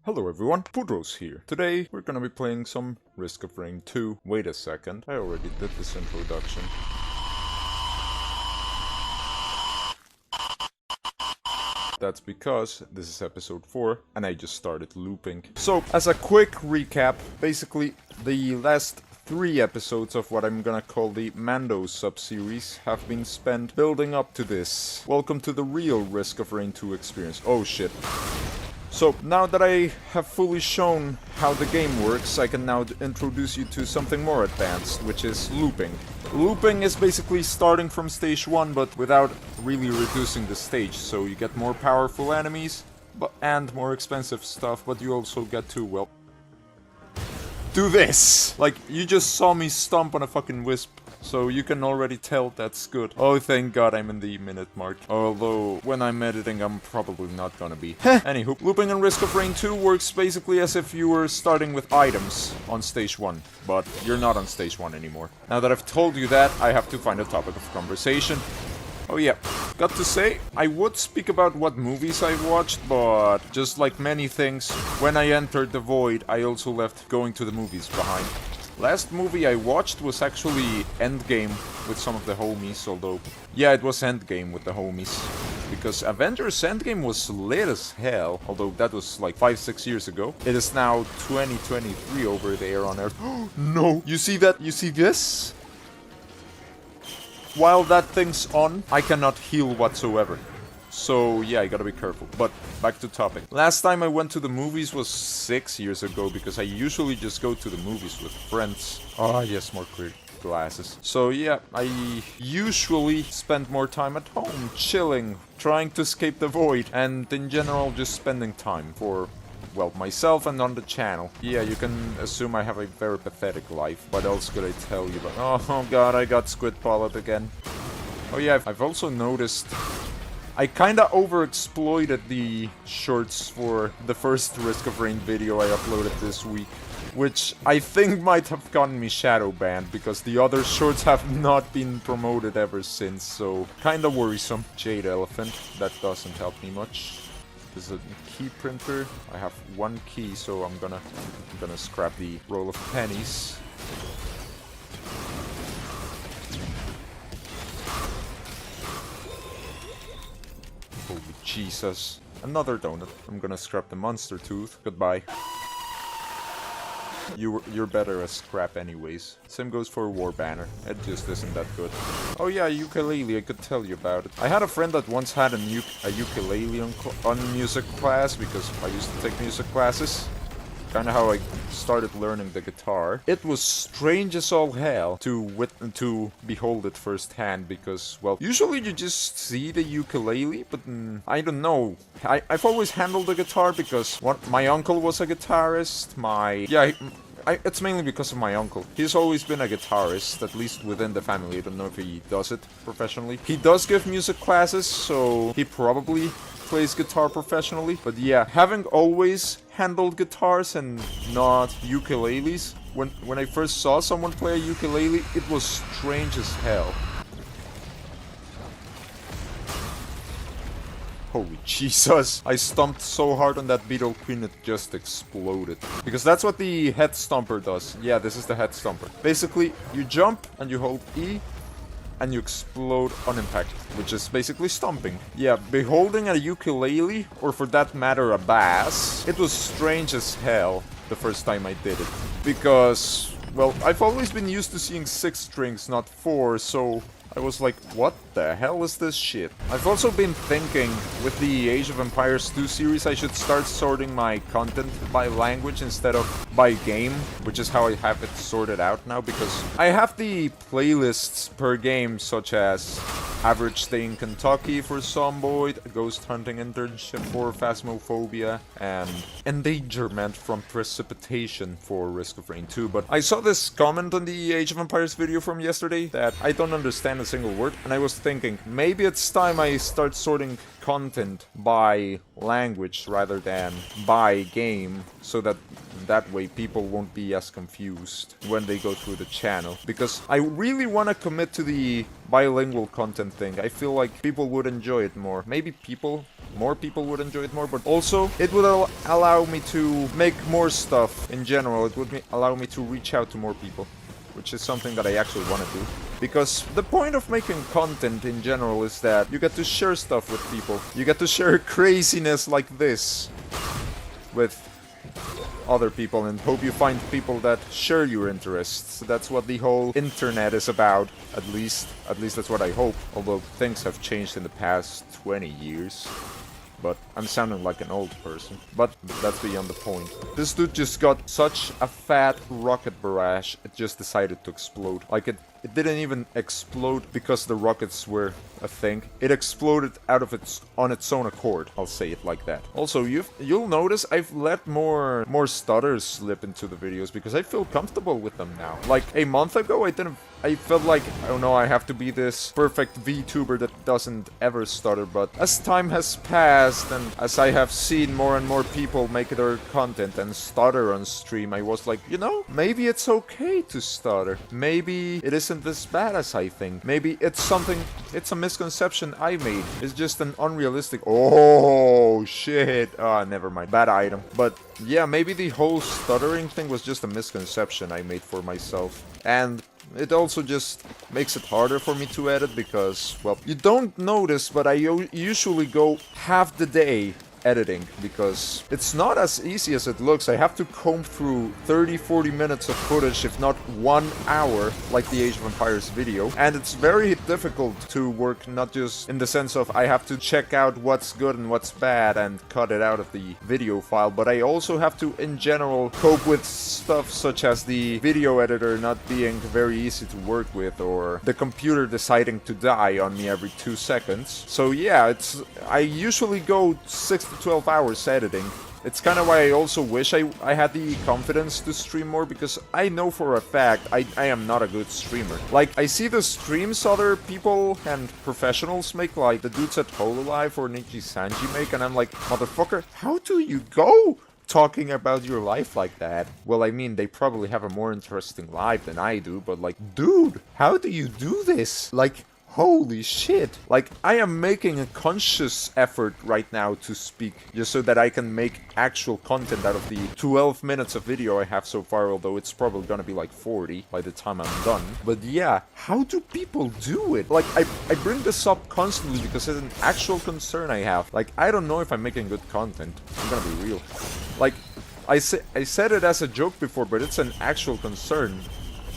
Hello everyone, Poodros here. Today we're gonna be playing some Risk of Rain 2. Wait a second, I already did this introduction. That's because this is episode 4 and I just started looping. So, as a quick recap, basically the last 3 episodes of what I'm gonna call the Mando sub-series have been spent building up to this. Welcome to the real Risk of Rain 2 experience. Oh shit. So, now that I have fully shown how the game works, I can now introduce you to something more advanced, which is looping. Looping is basically starting from stage 1, but without really reducing the stage, so you get more powerful enemies and more expensive stuff, but you also get to, well, do this! Like, you just saw me stomp on a fucking wisp, so you can already tell that's good. Oh, thank god I'm in the minute mark. Although, when I'm editing, I'm probably not gonna be. Anywho, looping in Risk of Rain 2 works basically as if you were starting with items on stage 1, but you're not on stage 1 anymore. Now that I've told you that, I have to find a topic of conversation. Oh yeah, got to say, I would speak about what movies I watched, but just like many things, when I entered the void, I also left going to the movies behind. Last movie I watched was actually Endgame with some of the homies, although, yeah, it was Endgame with the homies. Because Avengers Endgame was lit as hell, although that was like 5-6 years ago. It is now 2023 over there on Earth. No! You see that? You see this? While that thing's on, I cannot heal whatsoever. So yeah, I gotta be careful. But back to topic. Last time I went to the movies was 6 years ago, because I usually just go to the movies with friends. Ah, yes, more clear glasses. So yeah, I usually spend more time at home, chilling, trying to escape the void, and in general just spending time for, well, myself and on the channel. Yeah, you can assume I have a very pathetic life. What else could I tell you about? Oh god, I got squid pollet again. Oh yeah, I've also noticed I kinda overexploited the shorts for the first Risk of Rain video I uploaded this week, which I think might have gotten me shadow banned, because the other shorts have not been promoted ever since, so kinda worrisome. Jade elephant, that doesn't help me much. This is a key printer. I have 1 key, so I'm gonna scrap the roll of pennies. Holy Jesus. Another donut. I'm gonna scrap the monster tooth. Goodbye. You're better as scrap anyways. Same goes for War Banner. It just isn't that good. Oh yeah, ukulele, I could tell you about it. I had a friend that once had a ukulele on music class, because I used to take music classes. Kinda how I started learning the guitar. It was strange as all hell to behold it firsthand, because, well, usually you just see the ukulele, but I don't know. I've always handled the guitar because my uncle was a guitarist, it's mainly because of my uncle. He's always been a guitarist, at least within the family. I don't know if he does it professionally. He does give music classes, so he probably plays guitar professionally. But yeah, having always handled guitars and not ukuleles, when I first saw someone play a ukulele, it was strange as hell. Holy Jesus, I stomped so hard on that Beetle Queen it just exploded. Because that's what the head stomper does. Yeah, this is the head stomper. Basically, you jump and you hold E and you explode on impact, which is basically stomping. Yeah, beholding a ukulele, or for that matter a bass, it was strange as hell the first time I did it. Because, well, I've always been used to seeing 6 strings, not 4, so I was like, what the hell is this shit? I've also been thinking, with the Age of Empires 2 series, I should start sorting my content by language instead of by game, which is how I have it sorted out now, because I have the playlists per game, such as Average Stay in Kentucky for Zomboid, Ghost Hunting Internship for Phasmophobia, and Endangerment from Precipitation for Risk of Rain 2. But I saw this comment on the Age of Empires video from yesterday that I don't understand a single word, and I was thinking, maybe it's time I start sorting content by language rather than by game, so that way people won't be as confused when they go through the channel. Because I really want to commit to the bilingual content thing. I feel like people would enjoy it more. Maybe people more people would enjoy it more, but also it would allow me to make more stuff in general. It would allow me to reach out to more people, which is something that I actually want to do. Because the point of making content in general is that you get to share stuff with people. You get to share craziness like this with other people and hope you find people that share your interests. That's what the whole internet is about, at least that's what I hope. Although things have changed in the past 20 years. But I'm sounding like an old person. But that's beyond the point. This dude just got such a fat rocket barrage, it just decided to explode. Like it didn't even explode because the rockets were a thing. It exploded on its own accord. I'll say it like that. Also, you'll notice I've let more stutters slip into the videos because I feel comfortable with them now. Like a month ago, I felt like, oh no, I have to be this perfect VTuber that doesn't ever stutter. But as time has passed and as I have seen more and more people make their content and stutter on stream, I was like, you know, maybe it's okay to stutter. Maybe it isn't this bad as I think. Maybe it's a misconception I made. It's just an unrealistic... Oh, shit. Ah, never mind. Bad item. But yeah, maybe the whole stuttering thing was just a misconception I made for myself. And it also just makes it harder for me to edit because, well, you don't notice, but I usually go half the day editing because it's not as easy as it looks. I have to comb through 30-40 minutes of footage, if not 1 hour, like the Age of Empires video, and it's very difficult to work, not just in the sense of I have to check out what's good and what's bad and cut it out of the video file, but I also have to in general cope with stuff such as the video editor not being very easy to work with, or the computer deciding to die on me every 2 seconds. So yeah, I usually go 6 to 12 hours editing. It's kind of why I also wish I had the confidence to stream more, because I know for a fact I am not a good streamer. Like, I see the streams other people and professionals make, like the dudes at Hololive or Niji Sanji make, and I'm like, motherfucker, how do you go talking about your life like that? Well, I mean, they probably have a more interesting life than I do, but like, dude, how do you do this? Like, holy shit. Like, I am making a conscious effort right now to speak, just so that I can make actual content out of the 12 minutes of video I have so far, although it's probably gonna be like 40 by the time I'm done. But yeah, how do people do it? Like, I bring this up constantly because it's an actual concern I have. Like, I don't know if I'm making good content. I'm gonna be real. Like, I said it as a joke before, but it's an actual concern.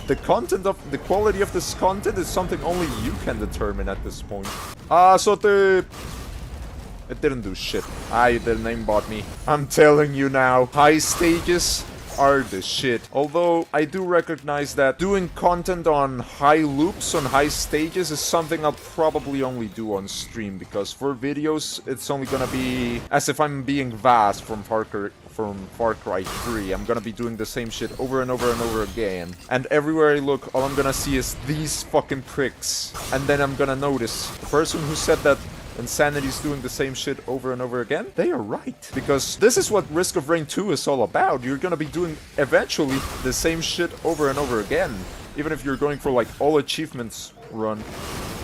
The quality of this content is something only you can determine at this point. It didn't do shit. The name bought me. I'm telling you now, high stages are the shit. Although, I do recognize that doing content on high loops, on high stages, is something I'll probably only do on stream, because for videos, it's only gonna be as if I'm being Vaz from Far Cry 3. I'm gonna be doing the same shit over and over and over again. And everywhere I look, all I'm gonna see is these fucking pricks. And then I'm gonna notice the person who said that Insanity's doing the same shit over and over again, they are right. Because this is what Risk of Rain 2 is all about. You're gonna be doing, eventually, the same shit over and over again. Even if you're going for, like, all achievements run,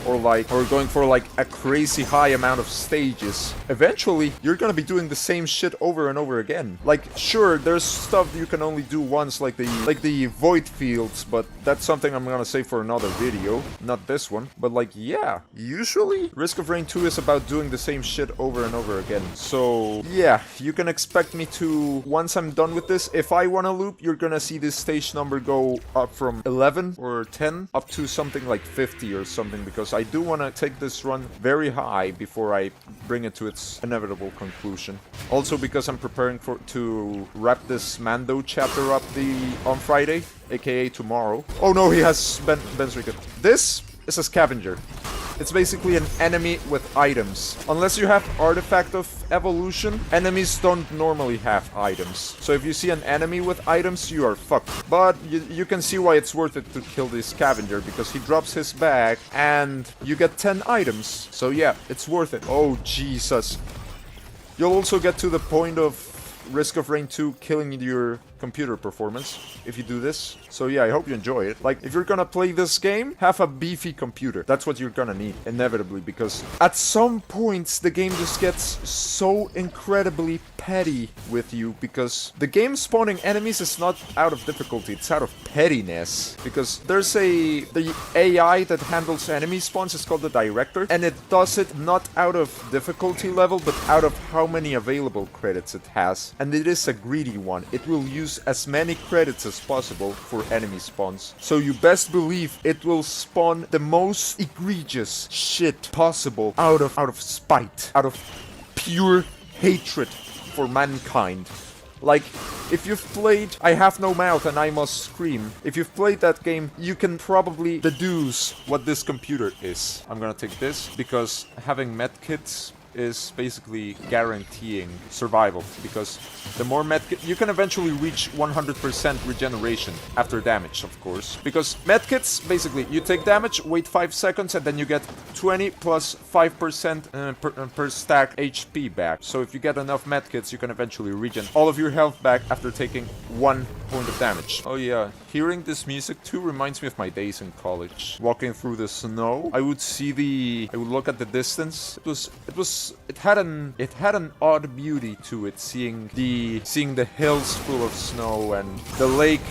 or going for like a crazy high amount of stages, eventually you're gonna be doing the same shit over and over again. Like, sure, there's stuff you can only do once, like the void fields, but that's something I'm gonna say for another video, not this one. But like, yeah, usually Risk of Rain 2 is about doing the same shit over and over again. So yeah, you can expect me to, once I'm done with this, if I wanna loop, you're gonna see this stage number go up from 11 or 10 up to something like 50 or something, because I do want to take this run very high before I bring it to its inevitable conclusion. Also because I'm preparing to wrap this Mando chapter up on Friday, aka tomorrow. Oh no, he has Ben's Ricket. This is a scavenger. It's basically an enemy with items. Unless you have Artifact of Evolution, enemies don't normally have items. So if you see an enemy with items, you are fucked. But you can see why it's worth it to kill this scavenger, because he drops his bag and you get 10 items. So yeah, it's worth it. Oh Jesus. You'll also get to the point of Risk of Rain 2 killing your computer performance if you do this. So yeah, I hope you enjoy it. Like, if you're gonna play this game, have a beefy computer. That's what you're gonna need, inevitably, because at some points the game just gets so incredibly petty with you, because the game spawning enemies is not out of difficulty, it's out of pettiness. Because there's the AI that handles enemy spawns is called the Director, and it does it not out of difficulty level, but out of how many available credits it has. And it is a greedy one. It will use as many credits as possible for enemy spawns. So you best believe it will spawn the most egregious shit possible out of spite, out of pure hatred for mankind. Like, if you've played I Have No Mouth and I Must Scream, if you've played that game, you can probably deduce what this computer is. I'm gonna take this, because having medkits is basically guaranteeing survival, because the more medkit you can eventually reach 100% regeneration after damage, of course, because medkits basically you take damage, wait 5 seconds, and then you get 20 plus 5% per stack HP back. So if you get enough medkits, you can eventually regen all of your health back after taking 1 point of damage. Oh yeah, hearing this music too reminds me of my days in college. Walking through the snow, I would look at the distance. It had an odd beauty to it, seeing the hills full of snow and the lake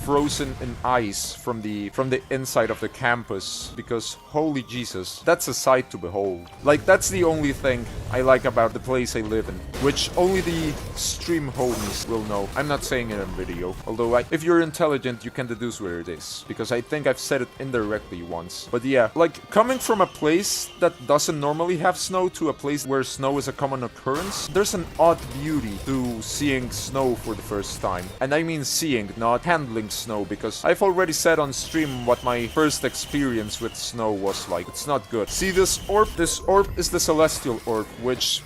frozen in ice from the inside of the campus, because holy Jesus, that's a sight to behold. Like, that's the only thing I like about the place I live in, which only the stream homies will know. I'm not saying it in video, although if you're intelligent, you can deduce where it is, because I think I've said it indirectly once. But yeah, like, coming from a place that doesn't normally have snow to a place where snow is a common occurrence, there's an odd beauty to seeing snow for the first time. And I mean seeing, not handling snow, because I've already said on stream what my first experience with snow was like. It's not good. See this orb? This orb is the Celestial Orb, which,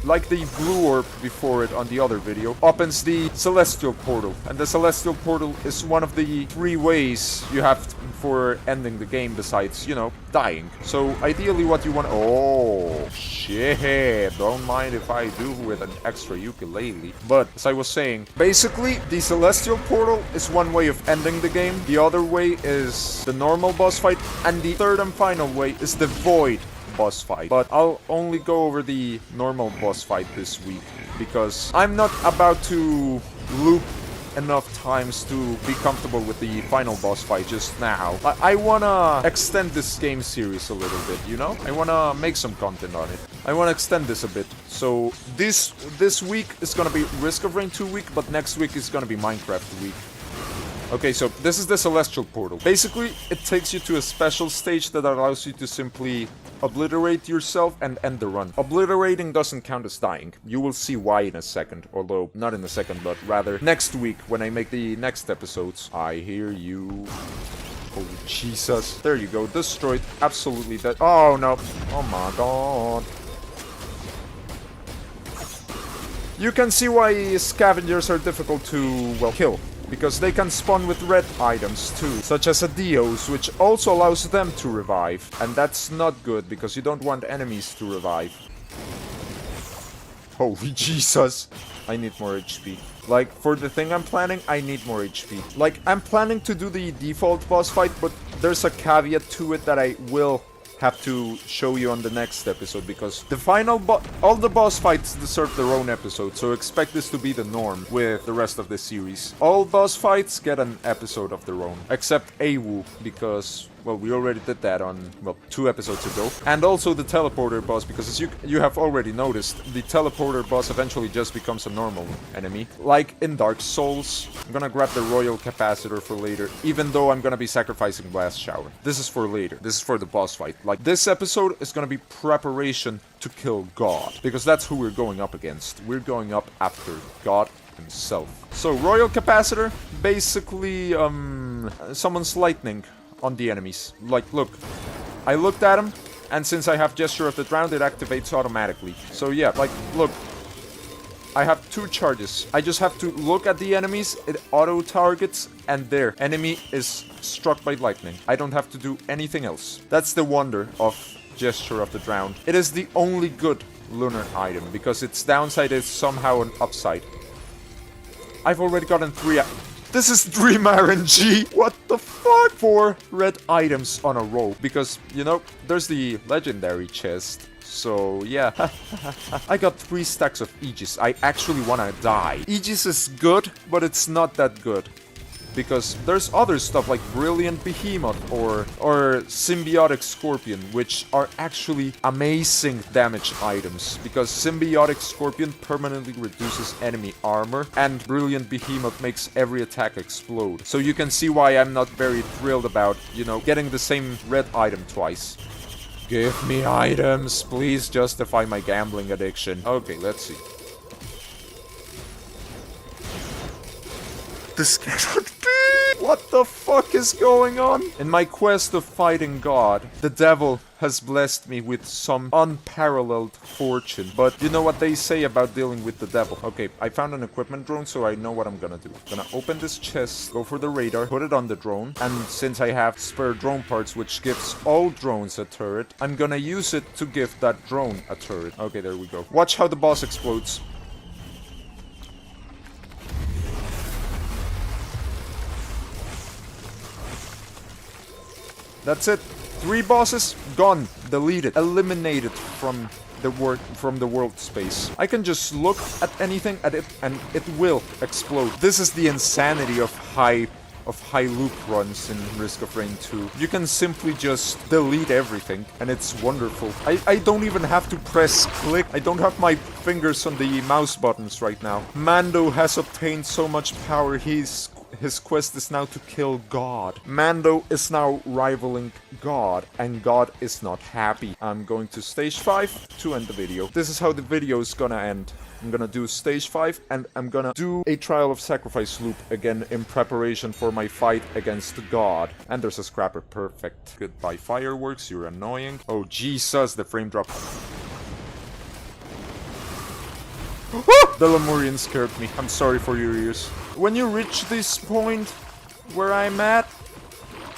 like the blue orb before it on the other video, opens the Celestial Portal. And the Celestial Portal is one of the 3 ways you have for ending the game besides, you know, dying. So ideally what you want... Oh, shit. Don't mind if I do with an extra ukulele. But as I was saying, basically the Celestial Portal is one way of ending the game. The other way is the normal boss fight. And the third and final way is the Void boss fight. But I'll only go over the normal boss fight this week, because I'm not about to loop enough times to be comfortable with the final boss fight just now. I wanna extend this game series a little bit, you know? I wanna make some content on it. I wanna extend this a bit. So this week is gonna be Risk of Rain 2 week, but next week is gonna be Minecraft week. Okay, so this is the Celestial Portal. Basically, it takes you to a special stage that allows you to simply obliterate yourself and end the run. Obliterating doesn't count as dying. You will see why in a second. Although, not in a second, but rather next week when I make the next episodes. I hear you. Holy Jesus. There you go. Destroyed. Absolutely dead. Oh, no. Oh, my God. You can see why scavengers are difficult to, well, kill. Because they can spawn with red items too, such as a Dios, which also allows them to revive. And that's not good, because you don't want enemies to revive. Holy Jesus. I need more HP. Like, for the thing I'm planning, I need more HP. Like, I'm planning to do the default boss fight, but there's a caveat to it that I will have to show you on the next episode, because the final all the boss fights deserve their own episode, so expect this to be the norm with the rest of the series. All boss fights get an episode of their own, except Awu, because, well, we already did that on, well, 2 episodes ago. And also the teleporter boss, because as you have already noticed, the teleporter boss eventually just becomes a normal enemy. Like in Dark Souls. I'm gonna grab the Royal Capacitor for later, even though I'm gonna be sacrificing Blast Shower. This is for later. This is for the boss fight. Like, this episode is gonna be preparation to kill God, because that's who we're going up against. We're going up after God himself. So, Royal Capacitor, basically, summons lightning on the enemies. Like, look, I looked at him, and since I have Gesture of the Drowned, it activates automatically. So yeah, like, look, I have 2 charges. I just have to look at the enemies, it auto-targets, and there, enemy is struck by lightning. I don't have to do anything else. That's the wonder of Gesture of the Drowned. It is the only good lunar item, because its downside is somehow an upside. I've already gotten 3... This is Dream RNG! What the fuck? 4 red items on a row. Because, you know, there's the legendary chest. So, yeah. I got 3 stacks of Aegis. I actually wanna die. Aegis is good, but it's not that good. Because there's other stuff like Brilliant Behemoth or Symbiotic Scorpion, which are actually amazing damage items. Because Symbiotic Scorpion permanently reduces enemy armor, and Brilliant Behemoth makes every attack explode. So you can see why I'm not very thrilled about, you know, getting the same red item twice. Give me items, please justify my gambling addiction. Okay, let's see. This cannot be! What the fuck is going on? In my quest of fighting God, the devil has blessed me with some unparalleled fortune. But you know what they say about dealing with the devil. Okay, I found an equipment drone, so I know what I'm gonna do. I'm gonna open this chest, go for the radar, put it on the drone, and since I have spare drone parts, which gives all drones a turret, I'm gonna use it to give that drone a turret. Okay, there we go. Watch how the boss explodes. That's it. 3 bosses, gone, deleted, eliminated from the world space. I can just look at anything at it and it will explode. This is the insanity of high loop runs in Risk of Rain 2. You can simply just delete everything and it's wonderful. I don't even have to press click. I don't have my fingers on the mouse buttons right now. Mando has obtained so much power, his quest is now to kill God. Mando is now rivaling God, and God is not happy. I'm going to stage 5 to end the video. This is how the video is gonna end. I'm gonna do stage 5, and I'm gonna do a Trial of Sacrifice loop again in preparation for my fight against God. And there's a scrapper, perfect. Goodbye fireworks, you're annoying. Oh Jesus, the frame drop. The Lemurian scared me. I'm sorry for your ears. When you reach this point where I'm at,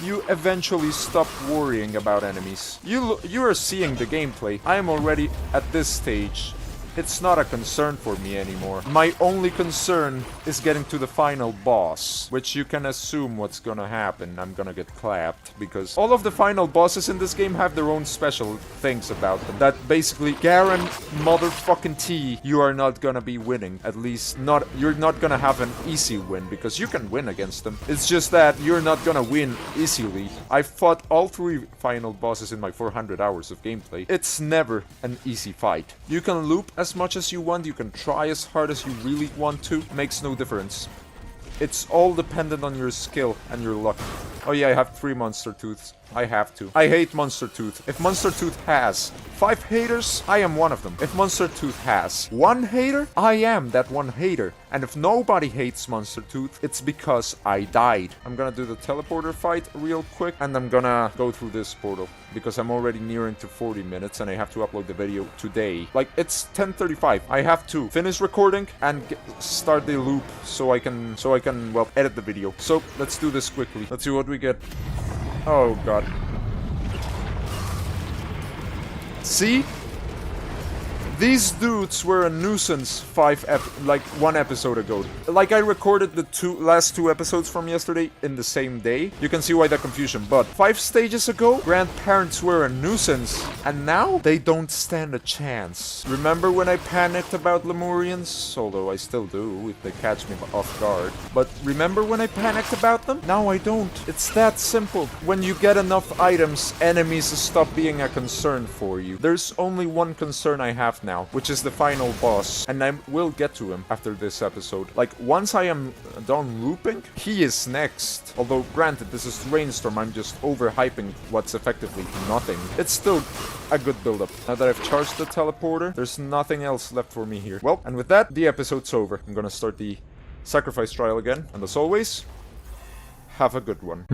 you eventually stop worrying about enemies. You are seeing the gameplay. I am already at this stage. It's not a concern for me anymore. My only concern is getting to the final boss, which you can assume what's gonna happen. I'm gonna get clapped, because all of the final bosses in this game have their own special things about them. That basically guarantee motherfucking T, you are not gonna be winning. At least you're not gonna have an easy win, because you can win against them. It's just that you're not gonna win easily. I fought all 3 final bosses in my 400 hours of gameplay. It's never an easy fight. You can loop as much as you want, you can try as hard as you really want to, makes no difference. It's all dependent on your skill and your luck. Oh yeah, I have 3 monster tooths. I have to. I hate Monster Tooth. If Monster Tooth has 5 haters, I am one of them. If Monster Tooth has 1 hater, I am that 1 hater. And if nobody hates Monster Tooth, it's because I died. I'm gonna do the teleporter fight real quick, and I'm gonna go through this portal, because I'm already nearing to 40 minutes and I have to upload the video today. Like, it's 10:35. I have to finish recording and start the loop so I can, well, edit the video. So, let's do this quickly. Let's see what we get. Oh god. See? These dudes were a nuisance 1 episode ago. Like, I recorded the last two episodes from yesterday in the same day. You can see why the confusion. But 5 stages ago, grandparents were a nuisance. And now, they don't stand a chance. Remember when I panicked about Lemurians? Although I still do, if they catch me off guard. But remember when I panicked about them? Now I don't. It's that simple. When you get enough items, enemies stop being a concern for you. There's only one concern I have now, which is the final boss, and I will get to him after this episode. Like, once I am done looping, he is next. Although, granted, this is Rainstorm, I'm just overhyping what's effectively nothing. It's still a good build-up. Now that I've charged the teleporter, there's nothing else left for me here. Well, and with that, the episode's over. I'm gonna start the sacrifice trial again, and as always, have a good one.